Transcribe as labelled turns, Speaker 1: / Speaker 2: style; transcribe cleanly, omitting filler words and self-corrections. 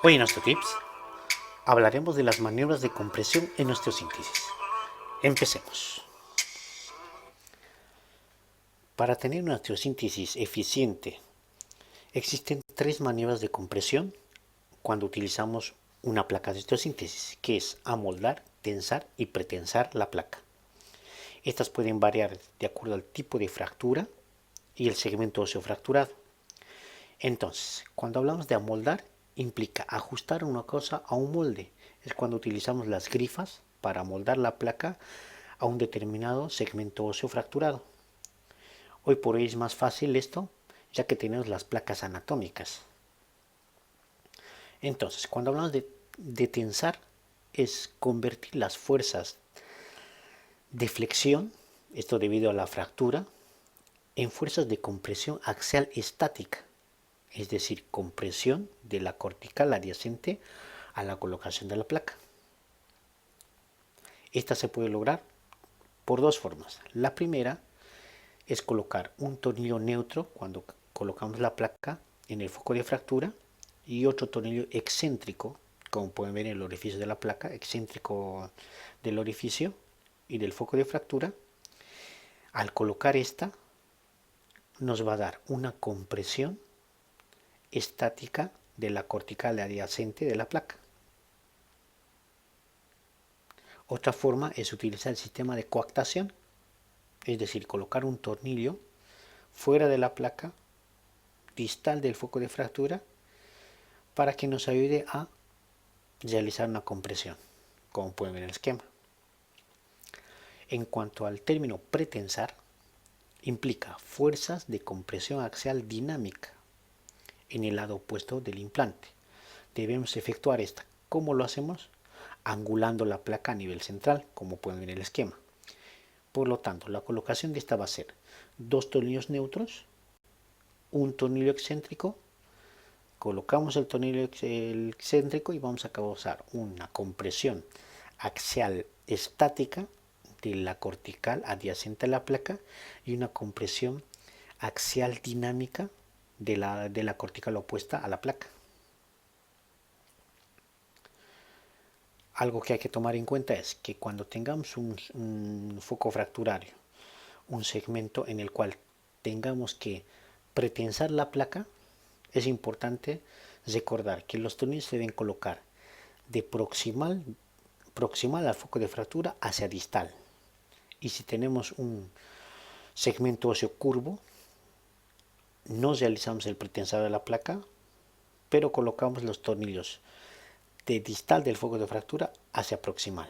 Speaker 1: Hoy en nuestro tips hablaremos de las maniobras de compresión en osteosíntesis. Empecemos. Para tener una osteosíntesis eficiente, existen tres maniobras de compresión cuando utilizamos una placa de osteosíntesis, que es amoldar, tensar y pretensar la placa. Estas pueden variar de acuerdo al tipo de fractura y el segmento óseo fracturado. Entonces, cuando hablamos de amoldar, implica ajustar una cosa a un molde. Es cuando utilizamos las grifas para amoldar la placa a un determinado segmento óseo fracturado. Hoy por hoy es más fácil esto, ya que tenemos las placas anatómicas. Entonces, cuando hablamos de tensar, es convertir las fuerzas de flexión, esto debido a la fractura, en fuerzas de compresión axial estática, es decir, compresión de la cortical adyacente a la colocación de la placa. Esta se puede lograr por dos formas. La primera es colocar un tornillo neutro cuando colocamos la placa en el foco de fractura y otro tornillo excéntrico, como pueden ver en el orificio de la placa, excéntrico del orificio y del foco de fractura. Al colocar esta nos va a dar una compresión estática de la cortical adyacente de la placa. Otra forma es utilizar el sistema de coactación, es decir, colocar un tornillo fuera de la placa distal del foco de fractura para que nos ayude a realizar una compresión, como pueden ver en el esquema. En cuanto al término pretensar, implica fuerzas de compresión axial dinámica en el lado opuesto del implante. Debemos efectuar esta. ¿Cómo lo hacemos? Angulando la placa a nivel central, como pueden ver en el esquema. Por lo tanto, la colocación de esta va a ser dos tornillos neutros, un tornillo excéntrico, colocamos el tornillo excéntrico y vamos a causar una compresión axial estática de la cortical adyacente a la placa y una compresión axial dinámica de la cortical opuesta a la placa. Algo que hay que tomar en cuenta es que cuando tengamos un foco fracturario, un segmento en el cual tengamos que pretensar la placa, es importante recordar que los tornillos se deben colocar de proximal al foco de fractura hacia distal. Y si tenemos un segmento óseo curvo, no realizamos el pretensado de la placa, pero colocamos los tornillos de distal del foco de fractura hacia proximal.